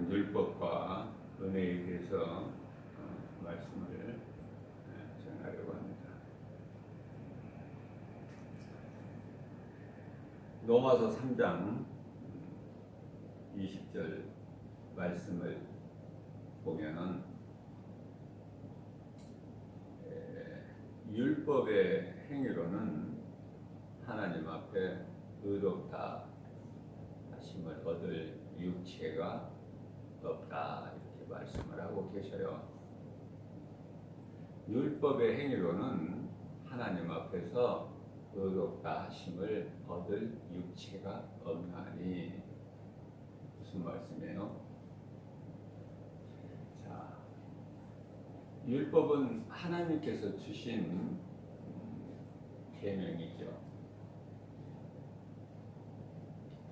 율법과 은혜에 대해서 말씀을 전하려고 합니다. 로마서 3장 20절 말씀을 보면은 율법의 행위로는 하나님 앞에 의롭다 하심을 얻을 육체가 없다, 이렇게 말씀을 하고 계셔요. 율법의 행위로는 하나님 앞에서 의롭다 하심을 얻을 육체가 없나니, 무슨 말씀이에요? 자, 율법은 하나님께서 주신 계명이죠.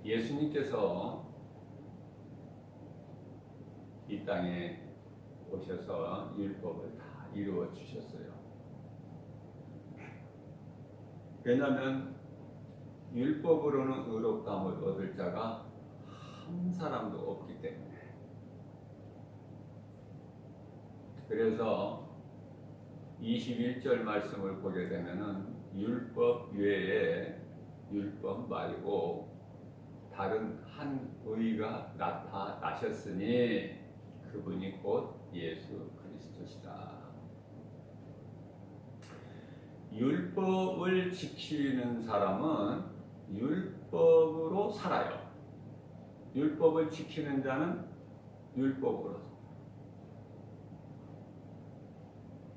예수님께서 이 땅에 오셔서 율법을 다 이루어 주셨어요. 왜냐하면 율법으로는 의롭다함을 얻을 자가 한 사람도 없기 때문에. 그래서 21절 말씀을 보게 되면은 율법 외에 율법 말고 다른 한 의가 나타나셨으니 그분이 곧 예수 그리스도시다. 율법을 지키는 사람은 율법으로 살아요. 율법을 지키는 자는 율법으로.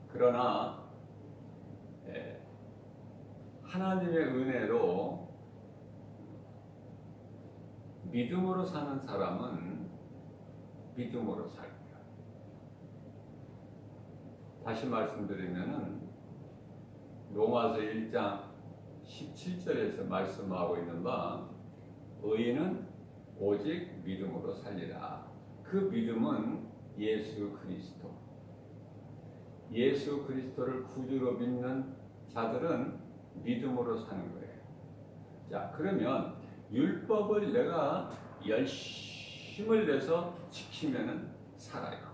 그러나 하나님의 은혜로 믿음으로 사는 사람은 믿음으로 살고요. 다시 말씀드리면은 로마서 1장 17절에서 말씀하고 있는 바, 의인은 오직 믿음으로 살리라. 그 믿음은 예수 그리스도. 예수 그리스도를 구주로 믿는 자들은 믿음으로 사는 거예요. 자, 그러면 율법을 내가 열심을 내서 지키면은 살아요.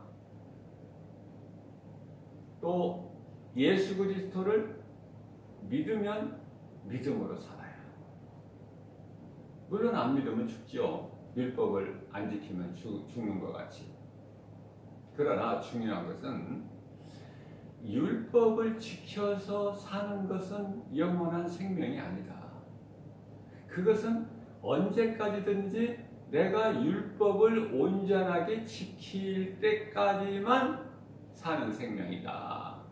또 예수 그리스도를 믿으면 믿음으로 살아요. 물론 안 믿으면 죽죠. 율법을 안 지키면 죽는 것 같이. 그러나 중요한 것은 율법을 지켜서 사는 것은 영원한 생명이 아니다. 그것은 언제까지든지 내가 율법을 온전하게 지킬 때까지만 사는 생명이다.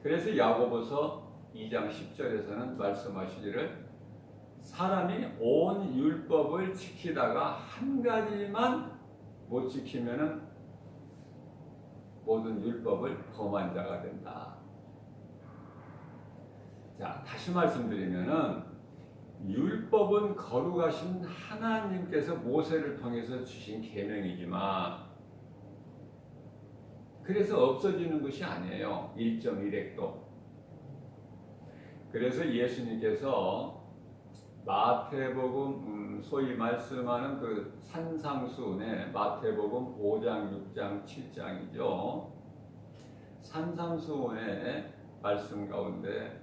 그래서 야고보서 2장 10절에서는 말씀하시기를, 사람이 온 율법을 지키다가 한 가지만 못 지키면은 모든 율법을 범한 자가 된다. 자, 다시 말씀드리면은 율법은 거룩하신 하나님께서 모세를 통해서 주신 계명이지만, 그래서 없어지는 것이 아니에요. 1.1획도. 그래서 예수님께서 마태복음, 소위 말씀하는 그 산상수훈의 마태복음 5장, 6장, 7장이죠. 산상수훈의 말씀 가운데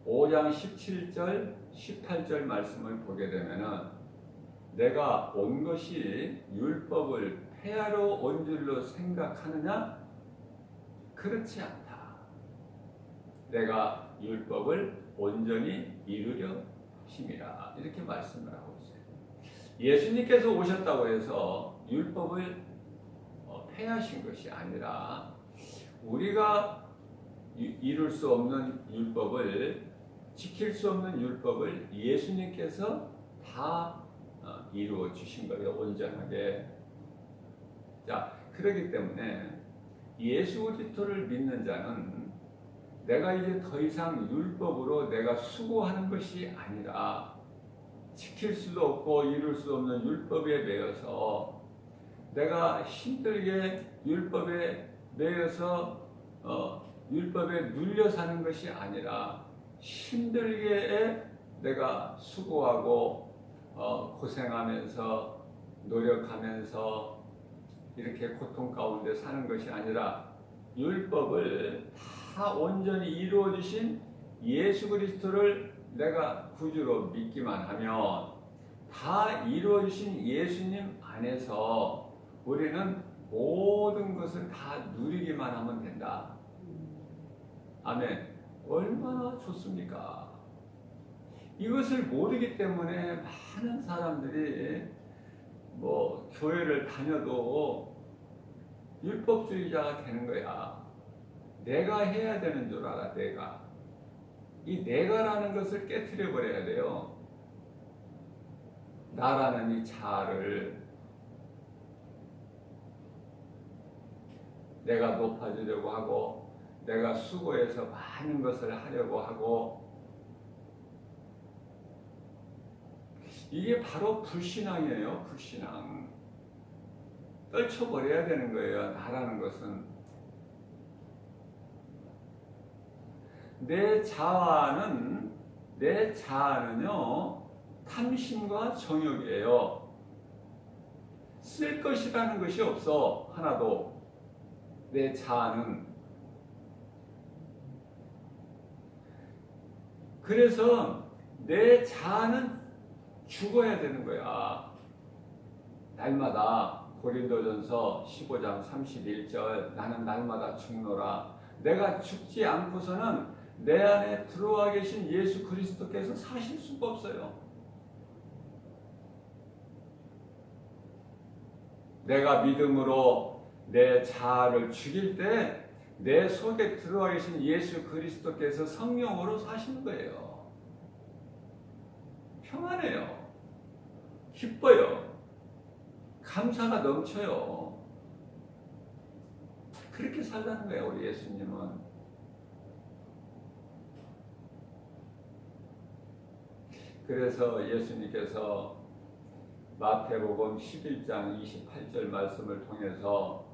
5장 17절, 18절 말씀을 보게 되면은, 내가 온 것이 율법을 폐하러 온 줄로 생각하느냐? 그렇지 않다. 내가 율법을 온전히 이루려 힘이라. 이렇게 말씀을 하고 있어요. 예수님께서 오셨다고 해서 율법을 폐하신 것이 아니라, 우리가 이룰 수 없는 율법을, 지킬 수 없는 율법을 예수님께서 다 이루어 주신 거예요. 온전하게. 자, 그렇기 때문에 예수 그리스도를 믿는 자는 내가 이제 더 이상 율법으로 내가 수고하는 것이 아니라, 지킬 수도 없고 이룰 수 없는 율법에 매여서 내가 힘들게 율법에 매여서 율법에 눌려 사는 것이 아니라, 힘들게 내가 수고하고 고생하면서 노력하면서 이렇게 고통 가운데 사는 것이 아니라 율법을 다 온전히 이루어 주신 예수 그리스도를 내가 구주로 믿기만 하면 다 이루어 주신 예수님 안에서 우리는 모든 것을 다 누리기만 하면 된다. 아멘. 얼마나 좋습니까? 이것을 모르기 때문에 많은 사람들이 교회를 다녀도 율법주의자가 되는 거야. 내가 해야 되는 줄 알아, 내가. 이 내가라는 것을 깨트려 버려야 돼요. 나라는 이 자아를 내가 높아지려고 하고 내가 수고해서 많은 것을 하려고 하고 이게 바로 불신앙이에요. 불신앙. 떨쳐버려야 되는 거예요. 나라는 것은. 내 자아는요 탐심과 정욕이에요. 쓸 것이라는 것이 없어. 하나도. 내 자아는. 그래서 내 자아는 죽어야 되는 거야. 날마다. 고린도전서 15장 31절 나는 날마다 죽노라. 내가 죽지 않고서는 내 안에 들어와 계신 예수 그리스도께서 사실 수가 없어요. 내가 믿음으로 내 자아를 죽일 때 내 속에 들어와 계신 예수 그리스도께서 성령으로 사시는 거예요. 평안해요. 기뻐요. 감사가 넘쳐요. 그렇게 살라는 거예요, 우리 예수님은. 그래서 예수님께서 마태복음 11장 28절 말씀을 통해서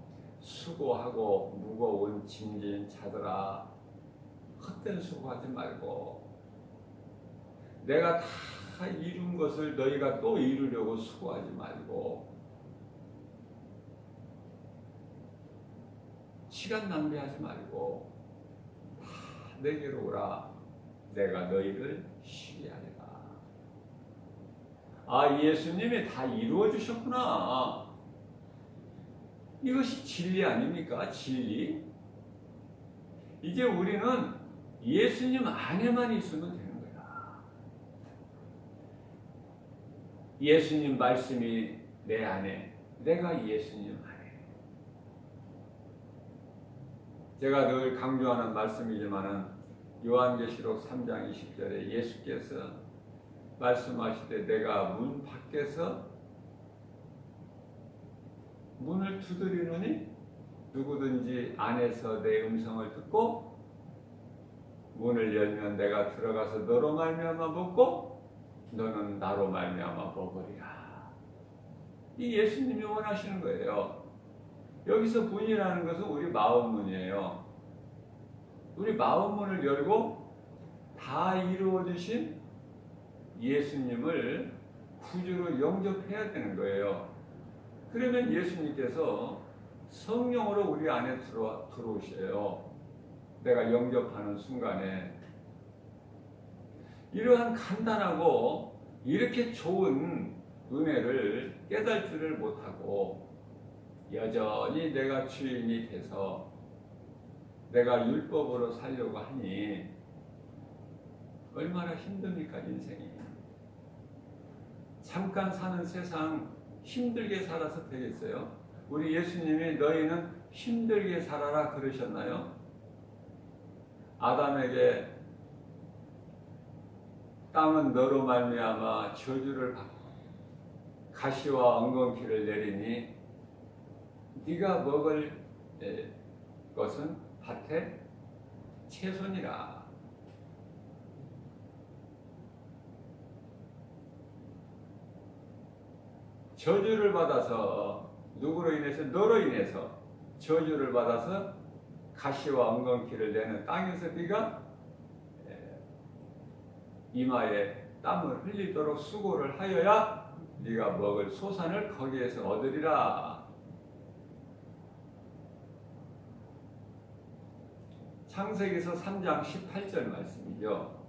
수고하고 무거운 짐진 자들아 헛된 수고하지 말고 내가 다 이룬 것을 너희가 또 이루려고 수고하지 말고 시간 낭비하지 말고 다 내게로 오라. 내가 너희를 쉬게 하리라. 아, 예수님이 다 이루어 주셨구나. 이것이 진리 아닙니까? 진리. 이제 우리는 예수님 안에만 있으면 되는 거야. 예수님 말씀이 내 안에, 내가 예수님 안에. 제가 늘 강조하는 말씀이지만은 요한계시록 3장 20절에 예수께서 말씀하시되 내가 문 밖에서 문을 두드리노니 누구든지 안에서 내 음성을 듣고 문을 열면 내가 들어가서 너로 말미암아 먹고 너는 나로 말미암아 먹으리라. 이 예수님이 원하시는 거예요. 여기서 문이라는 것은 우리 마음 문이에요. 우리 마음 문을 열고 다 이루어 주신 예수님을 구주로 영접해야 되는 거예요. 그러면 예수님께서 성령으로 우리 안에 들어오셔요. 내가 영접하는 순간에. 이러한 간단하고 이렇게 좋은 은혜를 깨달지를 못하고 여전히 내가 주인이 돼서 내가 율법으로 살려고 하니 얼마나 힘듭니까, 인생이. 잠깐 사는 세상 힘들게 살아서 되겠어요? 우리 예수님이 너희는 힘들게 살아라 그러셨나요? 아담에게 땅은 너로 말미암아 저주를 받고 가시와 엉겅퀴를 내리니 네가 먹을 것은 밭에 채소니라. 저주를 받아서 누구로 인해서? 너로 인해서 저주를 받아서 가시와 엉겅퀴를 내는 땅에서 네가 이마에 땀을 흘리도록 수고를 하여야 네가 먹을 소산을 거기에서 얻으리라. 창세기서 3장 18절 말씀이죠.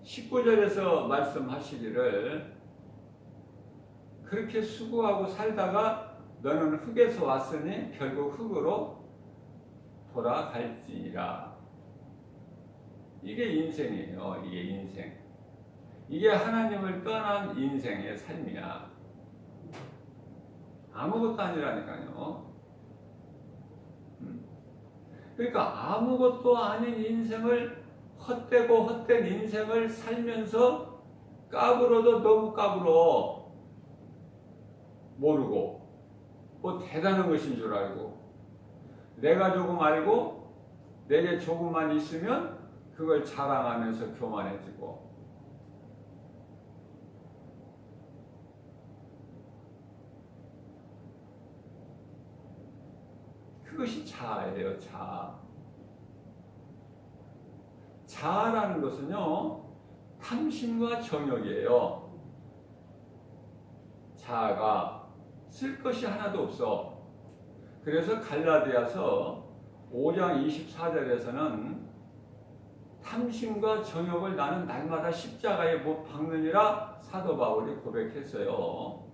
19절에서 말씀하시기를 그렇게 수고하고 살다가 너는 흙에서 왔으니 결국 흙으로 돌아갈지니라. 이게 인생이에요. 이게 인생. 이게 하나님을 떠난 인생의 삶이야. 아무것도 아니라니까요. 그러니까 아무것도 아닌 인생을, 헛되고 헛된 인생을 살면서 까불어도 너무 까불어. 모르고 뭐 대단한 것인 줄 알고, 내가 조금 알고 내게 조금만 있으면 그걸 자랑하면서 교만해지고. 그것이 자아예요. 자아. 자아라는 것은요, 탐심과 정욕이에요. 자아가 쓸 것이 하나도 없어. 그래서 갈라디아서 5장 24절에서는 탐심과 정욕을 나는 날마다 십자가에 못 박느니라 사도 바울이 고백했어요.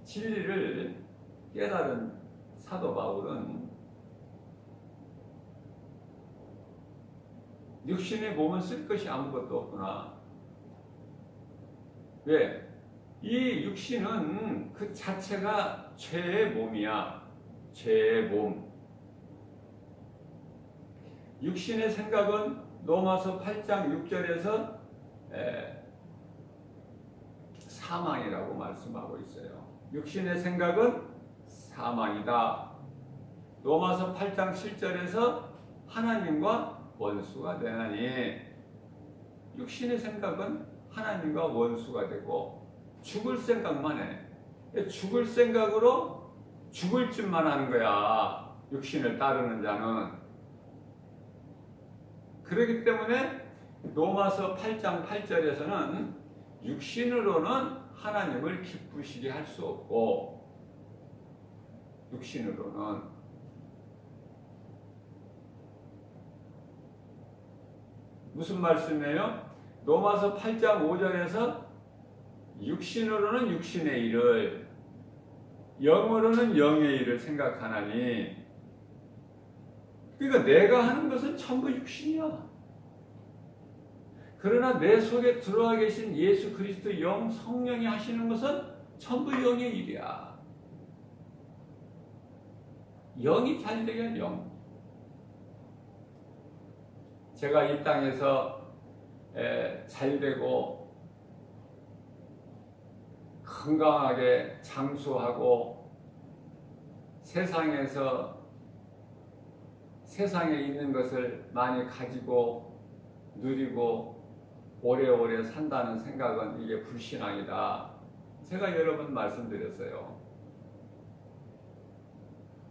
진리를 깨달은 사도 바울은 육신의 몸은 쓸 것이 아무것도 없구나. 왜? 이 육신은 그 자체가 죄의 몸이야. 죄의 몸. 육신의 생각은 로마서 8장 6절에서 사망이라고 말씀하고 있어요. 육신의 생각은 사망이다. 로마서 8장 7절에서 하나님과 원수가 되나니, 육신의 생각은 하나님과 원수가 되고 죽을 생각만 해. 죽을 생각으로 죽을 짓만 하는 거야. 육신을 따르는 자는. 그렇기 때문에 로마서 8장 8절에서는 육신으로는 하나님을 기쁘시게 할 수 없고, 육신으로는. 무슨 말씀이에요? 로마서 8장 5절에서 육신으로는 육신의 일을, 영으로는 영의 일을 생각하나니, 그러니까 내가 하는 것은 전부 육신이야. 그러나 내 속에 들어와 계신 예수 그리스도 영, 성령이 하시는 것은 전부 영의 일이야. 영이 잘 되게 영. 제가 이 땅에서 잘 되고 건강하게 장수하고 세상에 있는 것을 많이 가지고 누리고 오래오래 산다는 생각은 이게 불신앙이다. 제가 여러 번 말씀드렸어요.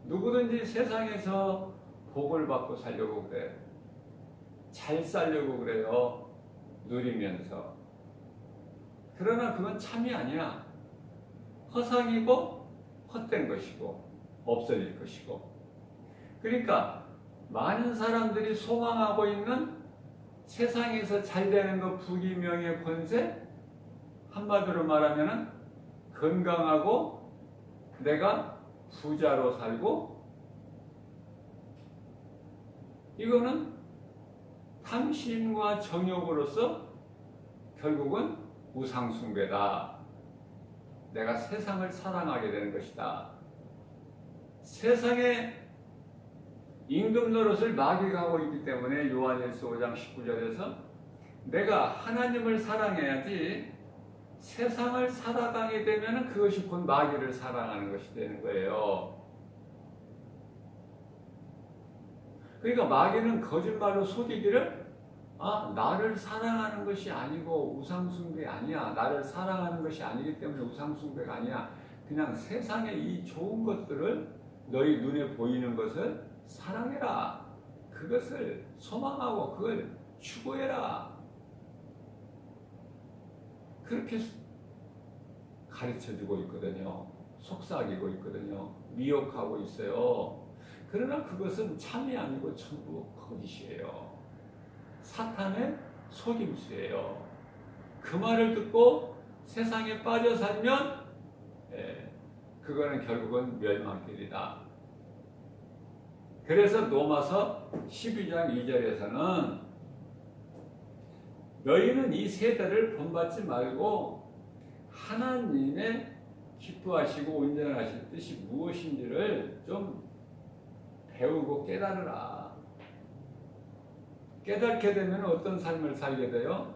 누구든지 세상에서 복을 받고 살려고 그래. 잘 살려고 그래요. 누리면서. 그러나 그건 참이 아니야. 허상이고 헛된 것이고 없어질 것이고. 그러니까 많은 사람들이 소망하고 있는 세상에서 잘 되는 것, 부귀, 명예, 권세, 한마디로 말하면 건강하고 내가 부자로 살고, 이거는 탐심과 정욕으로서 결국은 우상숭배다. 내가 세상을 사랑하게 되는 것이다. 세상에 임금 노릇을 마귀가 하고 있기 때문에 요한일서 5장 19절에서 내가 하나님을 사랑해야지 세상을 살아가게 되면 그것이 곧 마귀를 사랑하는 것이 되는 거예요. 그러니까 마귀는 거짓말로 속이기를, 나를 사랑하는 것이 아니고 우상숭배 아니야. 나를 사랑하는 것이 아니기 때문에 우상숭배가 아니야. 그냥 세상의 이 좋은 것들을, 너희 눈에 보이는 것을 사랑해라. 그것을 소망하고 그걸 추구해라. 그렇게 가르쳐주고 있거든요. 속삭이고 있거든요. 미혹하고 있어요. 그러나 그것은 참이 아니고 전부 거짓이에요. 사탄의 속임수예요. 그 말을 듣고 세상에 빠져 살면 그거는 결국은 멸망길이다. 그래서 로마서 12장 2절에서는 너희는 이 세대를 본받지 말고 하나님의 기뻐하시고 온전하실 뜻이 무엇인지를 좀 배우고 깨달으라. 깨닫게 되면 어떤 삶을 살게 돼요?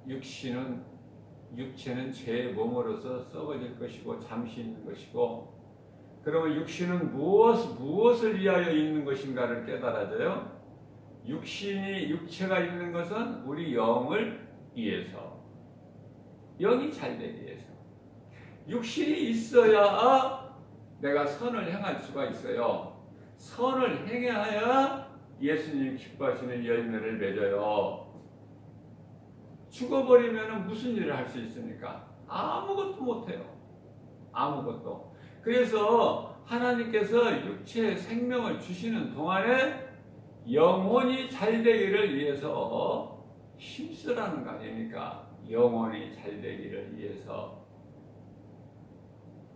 육체는 죄의 몸으로서 썩어질 것이고 잠시 있는 것이고, 그러면 육신은 무엇을 위하여 있는 것인가를 깨달아져요. 육체가 있는 것은 우리 영을 위해서, 영이 잘 되기 위해서. 육신이 있어야 내가 선을 행할 수가 있어요. 선을 행해야 예수님 기뻐하시는 열매를 맺어요. 죽어버리면 무슨 일을 할 수 있습니까? 아무것도 못해요. 아무것도. 그래서 하나님께서 육체의 생명을 주시는 동안에 영혼이 잘 되기를 위해서 힘쓰라는 거 아닙니까? 영혼이 잘 되기를 위해서.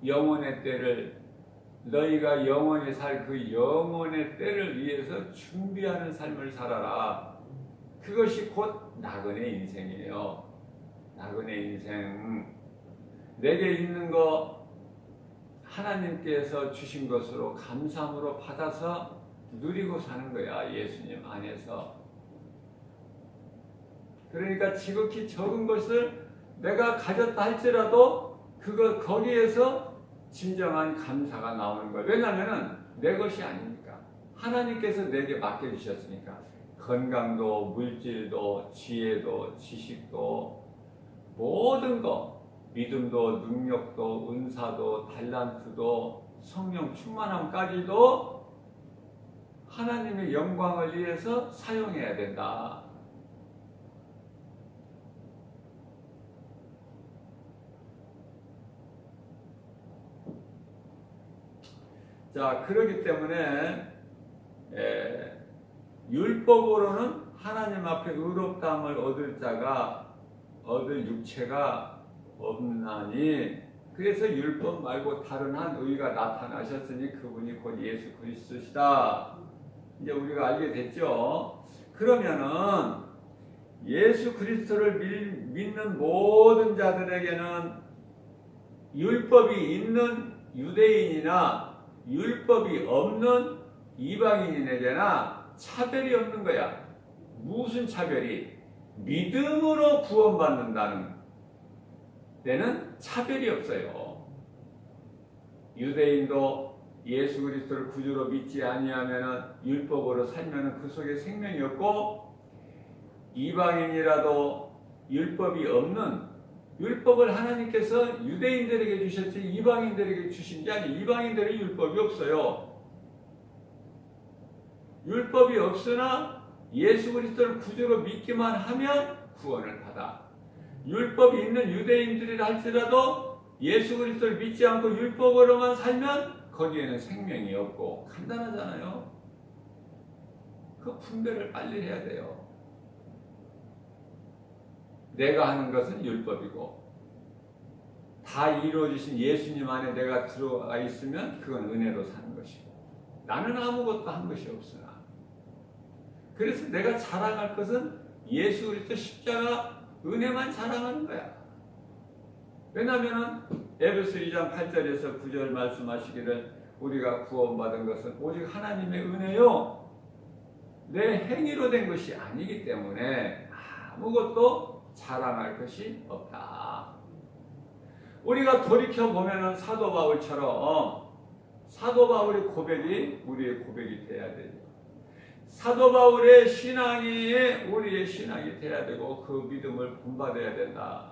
영혼의 때를, 너희가 영원히 살 그 영혼의 때를 위해서 준비하는 삶을 살아라. 그것이 곧 나그네 인생이에요. 나그네 인생. 내게 있는 거 하나님께서 주신 것으로 감사함으로 받아서 누리고 사는 거야. 예수님 안에서. 그러니까 지극히 적은 것을 내가 가졌다 할지라도 거기에서 진정한 감사가 나오는 거예요. 왜냐하면 내 것이 아니니까. 하나님께서 내게 맡겨주셨으니까. 건강도, 물질도, 지혜도, 지식도, 모든 거, 믿음도, 능력도, 은사도, 달란트도, 성령 충만함까지도 하나님의 영광을 위해서 사용해야 된다. 자, 그렇기 때문에 율법으로는 하나님 앞에 의롭다함을 얻을 육체가 없나니, 그래서 율법 말고 다른 한 의가 나타나셨으니 그분이 곧 예수 그리스도시다. 이제 우리가 알게 됐죠. 그러면은 예수 그리스도를 믿는 모든 자들에게는 율법이 있는 유대인이나 율법이 없는 이방인에게나 차별이 없는 거야. 무슨 차별이? 믿음으로 구원받는다는 데는 차별이 없어요. 유대인도 예수 그리스도를 구주로 믿지 아니하면 율법으로 살면 그 속에 생명이 없고, 이방인이라도 율법이 없는, 율법을 하나님께서 유대인들에게 주셨지 이방인들에게 주신 게 아니, 이방인들은 율법이 없어요. 율법이 없으나 예수 그리스도를 구주로 믿기만 하면 구원을 받아. 율법이 있는 유대인들이라 할지라도 예수 그리스도를 믿지 않고 율법으로만 살면 거기에는 생명이 없고, 간단하잖아요. 그 분별을 빨리 해야 돼요. 내가 하는 것은 율법이고, 다 이루어주신 예수님 안에 내가 들어가 있으면 그건 은혜로 사는 것이고, 나는 아무것도 한 것이 없으나. 그래서 내가 자랑할 것은 예수 그리스도 십자가 은혜만 자랑하는 거야. 왜냐하면 에베소 2장 8절에서 9절 말씀하시기를 우리가 구원받은 것은 오직 하나님의 은혜요 내 행위로 된 것이 아니기 때문에 아무것도 자랑할 것이 없다. 우리가 돌이켜보면 사도 바울처럼 사도 바울의 고백이 우리의 고백이 돼야 되죠. 사도 바울의 신앙이 우리의 신앙이 돼야 되고 그 믿음을 본받아야 된다.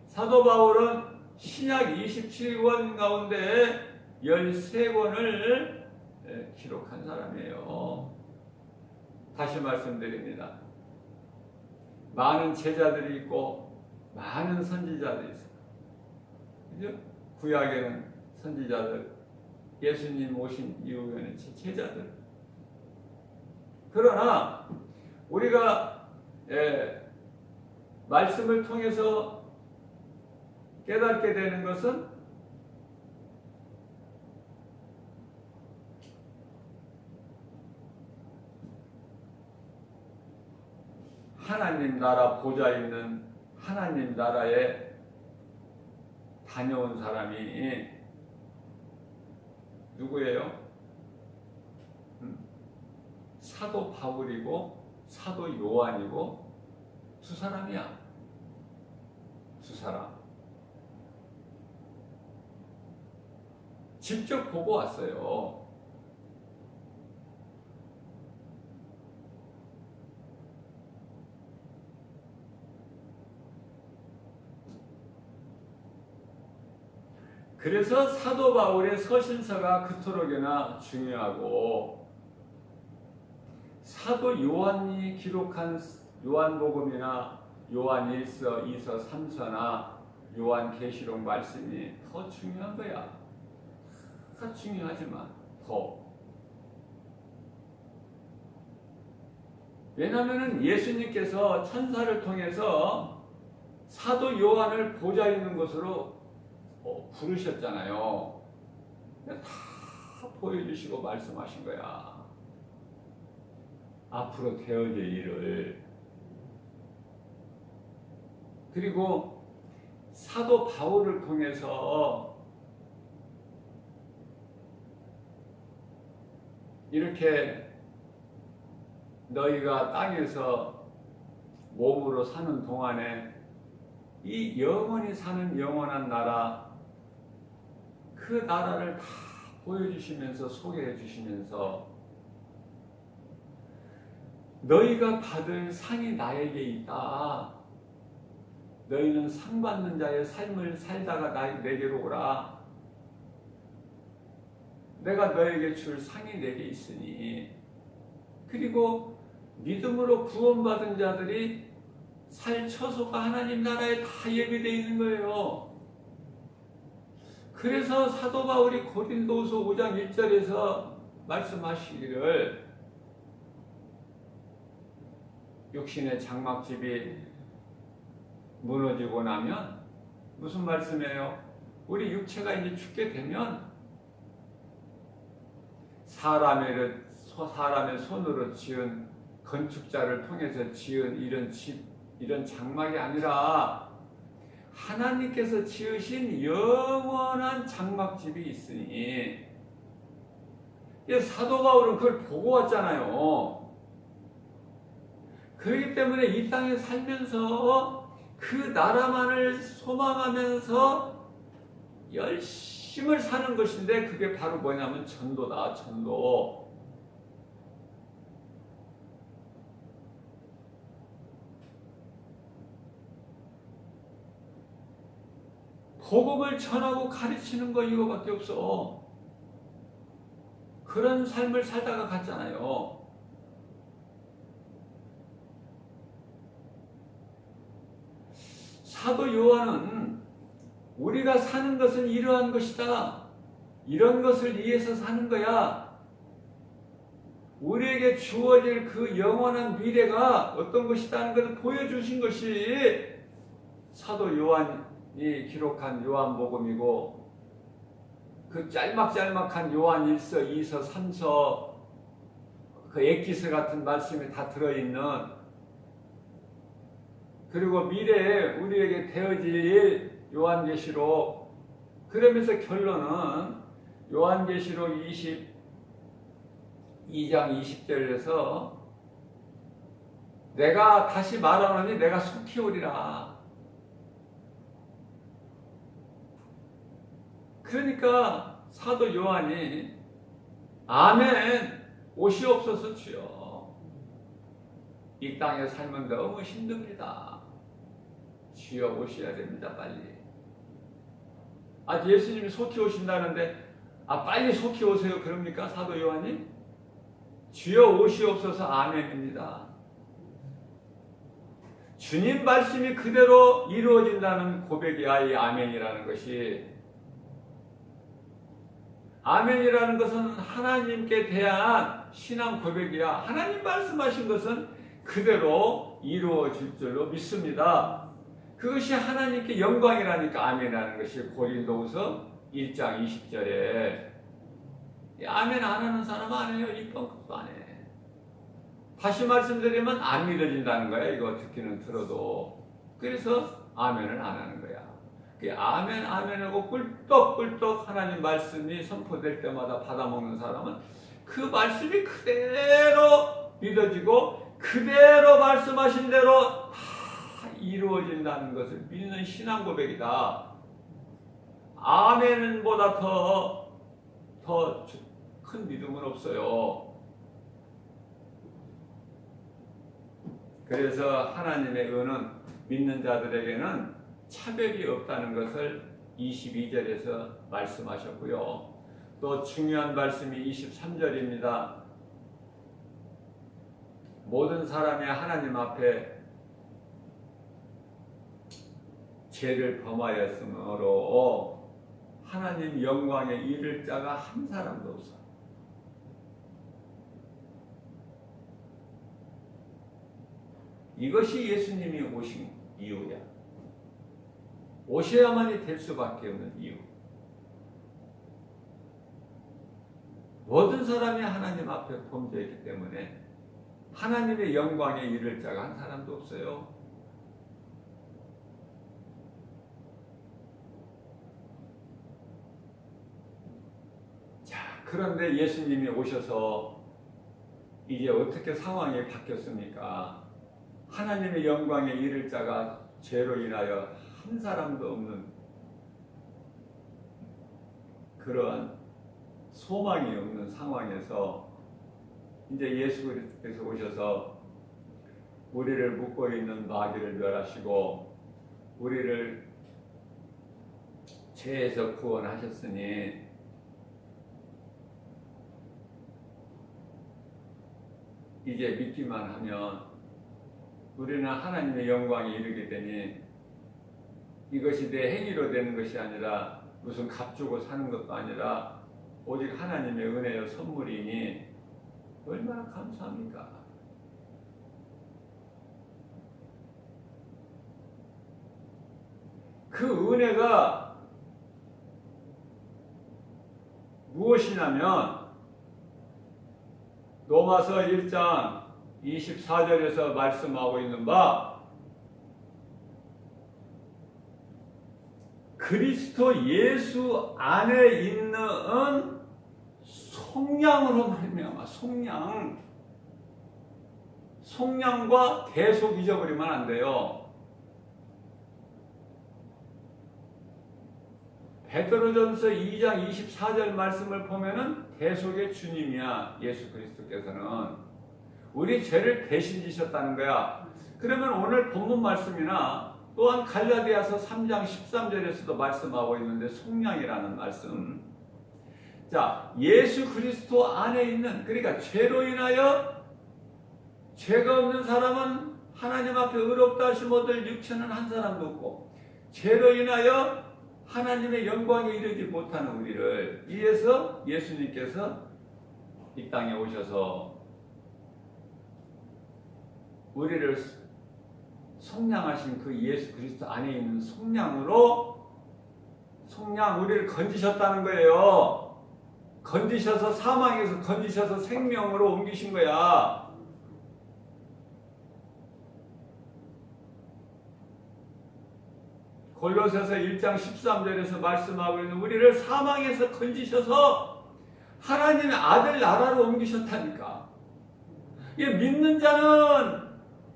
사도 바울은 신약 27권 가운데 13권을 기록한 사람이에요. 다시 말씀드립니다. 많은 제자들이 있고 많은 선지자들이 있어요. 그죠? 구약에는 선지자들, 예수님 오신 이후에는 제자들. 그러나 우리가 말씀을 통해서 깨닫게 되는 것은 하나님 나라 보좌 있는 하나님 나라에 다녀온 사람이 누구예요? 사도 바울이고 사도 요한이고 두 사람이야. 두 사람. 직접 보고 왔어요. 그래서 사도 바울의 서신서가 그토록이나 중요하고 사도 요한이 기록한 요한복음이나 요한 1서, 2서, 3서나 요한계시록 말씀이 더 중요한 거야. 더 중요하지만 더. 왜냐하면 예수님께서 천사를 통해서 사도 요한을 보좌 있는 곳으로 부르셨잖아요. 다 보여주시고 말씀하신 거야. 앞으로 되어질 일을. 그리고 사도 바울을 통해서 이렇게 너희가 땅에서 몸으로 사는 동안에 이 영원히 사는 영원한 나라, 그 나라를 다 보여주시면서 소개해 주시면서 너희가 받을 상이 나에게 있다. 너희는 상 받는 자의 삶을 살다가 내게로 오라. 내가 너에게 줄 상이 내게 있으니. 그리고 믿음으로 구원받은 자들이 살 처소가 하나님 나라에 다 예비되어 있는 거예요. 그래서 사도 바울이 고린도후서 5장 1절에서 말씀하시기를 육신의 장막집이 무너지고 나면 무슨 말씀이에요? 우리 육체가 이제 죽게 되면 사람의 손으로 지은 건축자를 통해서 지은 이런 집, 이런 장막이 아니라 하나님께서 지으신 영원한 장막집이 있으니 사도 바울은 그걸 보고 왔잖아요. 그렇기 때문에 이 땅에 살면서 그 나라만을 소망하면서 열심을 사는 것인데 그게 바로 뭐냐면 전도다. 전도. 복음을 전하고 가르치는 거 이거밖에 없어. 그런 삶을 살다가 갔잖아요. 사도 요한은 우리가 사는 것은 이러한 것이다. 이런 것을 위해서 사는 거야. 우리에게 주어질 그 영원한 미래가 어떤 것이다는 것을 보여주신 것이 사도 요한이 기록한 요한복음이고 그 짤막짤막한 요한 1서, 2서, 3서 그 엑기스 같은 말씀이 다 들어있는 그리고 미래에 우리에게 되어질 일 요한계시록 그러면서 결론은 요한계시록 22장 20절에서 내가 다시 말하노니 내가 속히 오리라. 그러니까 사도 요한이 아멘 오시옵소서 주여 이 땅의 삶은 너무 힘듭니다. 주여 오셔야 됩니다. 빨리. 예수님이 속히 오신다는데 빨리 속히 오세요. 그럽니까? 사도 요한이? 주여 오시옵소서. 아멘입니다. 주님 말씀이 그대로 이루어진다는 고백이야, 이 아멘이라는 것이. 아멘이라는 것은 하나님께 대한 신앙 고백이야. 하나님 말씀하신 것은 그대로 이루어질 줄로 믿습니다. 그것이 하나님께 영광이라니까 아멘이라는 것이 고린도후서 1장 20절에 아멘 안 하는 사람 안 해요. 이쁜 것도 안 해. 다시 말씀드리면 안 믿어진다는 거야. 이거 듣기는 들어도. 그래서 아멘을 안 하는 거야. 그 아멘 아멘하고 꿀떡꿀떡 하나님 말씀이 선포될 때마다 받아먹는 사람은 그 말씀이 그대로 믿어지고 그대로 말씀하신 대로 다 이루어진다는 것을 믿는 신앙 고백이다. 아멘보다 더 큰 믿음은 없어요. 그래서 하나님의 은은 믿는 자들에게는 차별이 없다는 것을 22절에서 말씀하셨고요. 또 중요한 말씀이 23절입니다. 모든 사람이 하나님 앞에 죄를 범하였으므로 하나님 영광에 이를 자가 한 사람도 없어. 이것이 예수님이 오신 이유야. 오셔야만이 될 수밖에 없는 이유. 모든 사람이 하나님 앞에 범죄했기 때문에 하나님의 영광에 이를 자가 한 사람도 없어요. 자, 그런데 예수님이 오셔서 이제 어떻게 상황이 바뀌었습니까? 하나님의 영광에 이를 자가 죄로 인하여 한 사람도 없는 그러한 소망이 없는 상황에서 이제 예수 그리스도께서 오셔서 우리를 묶고 있는 마귀를 멸하시고 우리를 죄에서 구원하셨으니 이제 믿기만 하면 우리는 하나님의 영광에 이르게 되니 이것이 내 행위로 되는 것이 아니라 무슨 값 주고 사는 것도 아니라 오직 하나님의 은혜의 선물이니 얼마나 감사합니까? 그 은혜가 무엇이냐면 로마서 1장 24절에서 말씀하고 있는 바 그리스도 예수 안에 있는 속량으로 말미암아 속량과 대속 잊어버리면 안 돼요. 베드로전서 2장 24절 말씀을 보면은 대속의 주님이야. 예수 그리스도께서는 우리 죄를 대신 지셨다는 거야. 그러면 오늘 본문 말씀이나 또한 갈라디아서 3장 13절에서도 말씀하고 있는데 속량이라는 말씀. 자, 예수 그리스도 안에 있는, 그러니까 죄로 인하여 죄가 없는 사람은 하나님 앞에 의롭다 하심 얻을 육체는 한 사람도 없고 죄로 인하여 하나님의 영광에 이르지 못하는 우리를 위해서 예수님께서 이 땅에 오셔서 우리를 속량하신 그 예수 그리스도 안에 있는 속량으로 우리를 건지셨다는 거예요. 건지셔서 사망에서 건지셔서 생명으로 옮기신 거야. 골로새서 1장 13절에서 말씀하고 있는 우리를 사망에서 건지셔서 하나님의 아들 나라로 옮기셨다니까. 이 믿는 자는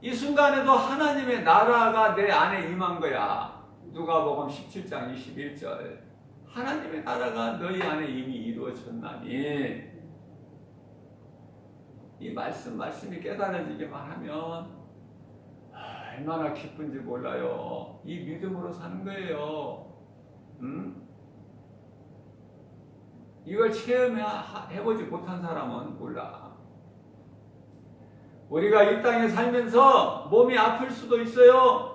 이 순간에도 하나님의 나라가 내 안에 임한 거야. 누가복음 17장 21절. 하나님의 나라가 너희 안에 이미 이루어졌나니. 이 말씀이 깨달아지기만 하면 얼마나 기쁜지 몰라요. 이 믿음으로 사는 거예요. 이걸 체험해보지 못한 사람은 몰라. 우리가 이 땅에 살면서 몸이 아플 수도 있어요.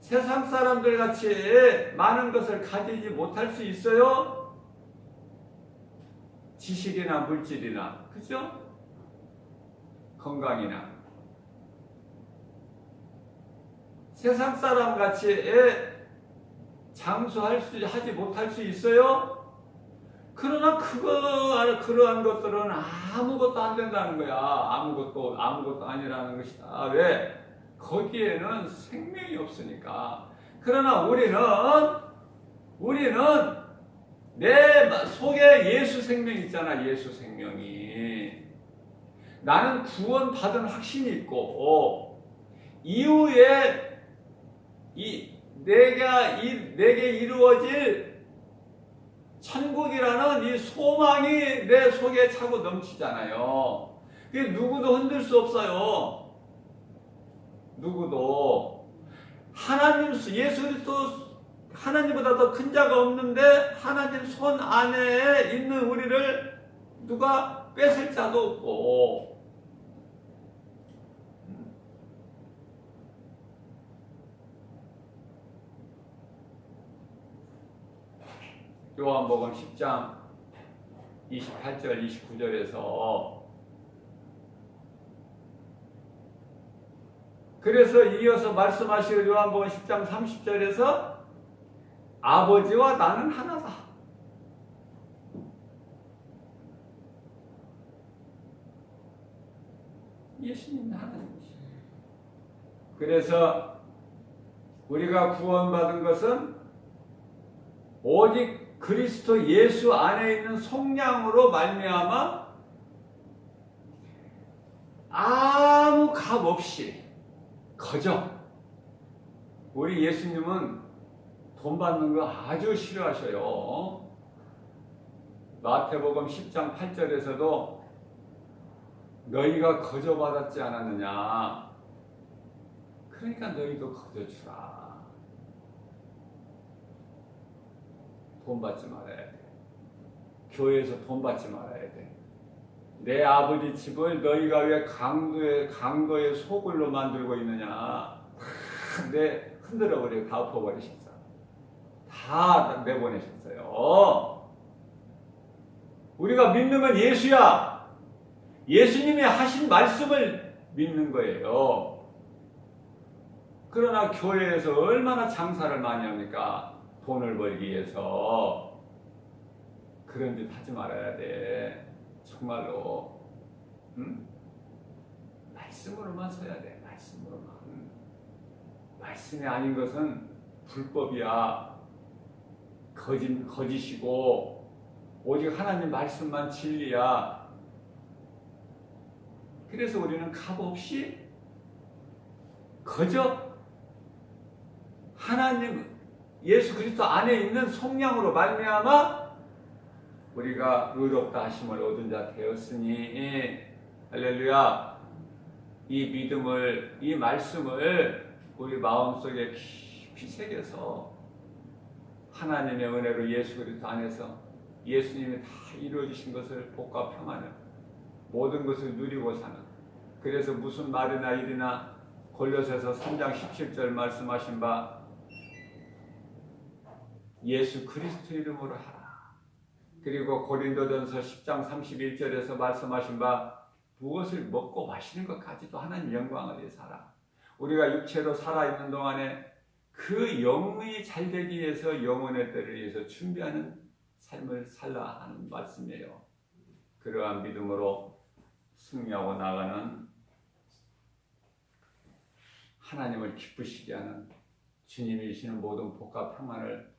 세상 사람들 같이 많은 것을 가지지 못할 수 있어요. 지식이나 물질이나, 그죠? 건강이나. 세상 사람 같이 하지 못할 수 있어요. 그러나 그러한 것들은 아무것도 안 된다는 거야. 아무것도 아니라는 것이다. 왜? 거기에는 생명이 없으니까. 그러나 우리는 내 속에 예수 생명이 있잖아. 예수 생명이. 나는 구원받은 확신이 있고, 이후에 내게 이루어질 천국이라는 이 소망이 내 속에 차고 넘치잖아요. 그게 누구도 흔들 수 없어요. 누구도. 예수 그리스도 하나님보다 더 큰 자가 없는데 하나님 손 안에 있는 우리를 누가 뺏을 자도 없고. 요한복음 10장 28절 29절에서 그래서 이어서 말씀하시는 요한복음 10장 30절에서 아버지와 나는 하나다. 예수님은 하나님이시. 그래서 우리가 구원받은 것은 오직 그리스도 예수 안에 있는 속량으로 말미암아 아무 값 없이 거저. 우리 예수님은 돈 받는 거 아주 싫어하셔요. 마태복음 10장 8절에서도 너희가 거저 받았지 않았느냐. 그러니까 너희도 거저 주라. 돈 받지 말아야 돼. 교회에서 돈 받지 말아야 돼. 내 아버지 집을 너희가 왜 강도의 소굴로 만들고 있느냐. 다 흔들어버리고 다 엎어버리셨어. 다 내보내셨어요. 우리가 믿는 건 예수야. 예수님이 하신 말씀을 믿는 거예요. 그러나 교회에서 얼마나 장사를 많이 합니까? 돈을 벌기 위해서. 그런 짓 하지 말아야 돼. 정말로. 응? 말씀으로만 서야 돼. 말씀으로만. 말씀이 아닌 것은 불법이야. 거짓이고 오직 하나님 말씀만 진리야. 그래서 우리는 값없이 거저 하나님 예수 그리스도 안에 있는 속량으로 말미암아 우리가 의롭다 하심을 얻은 자 되었으니 할렐루야. 이 믿음을, 이 말씀을 우리 마음속에 깊이 새겨서 하나님의 은혜로 예수 그리스도 안에서 예수님이 다 이루어주신 것을 복과 평안을 모든 것을 누리고 사는. 그래서 무슨 말이나 일이나 골로새서 3장 17절 말씀하신 바 예수 그리스도 이름으로 하라. 그리고 고린도전서 10장 31절에서 말씀하신 바 무엇을 먹고 마시는 것까지도 하나님 영광을 위해서 하라. 우리가 육체로 살아있는 동안에 그 영이 잘되기 위해서 영혼의 때를 위해서 준비하는 삶을 살라 하는 말씀이에요. 그러한 믿음으로 승리하고 나가는 하나님을 기쁘시게 하는 주님이 주시는 모든 복과 평안을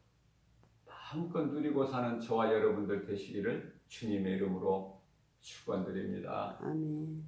마음껏 누리고 사는 저와 여러분들 되시기를 주님의 이름으로 축원드립니다. 아멘.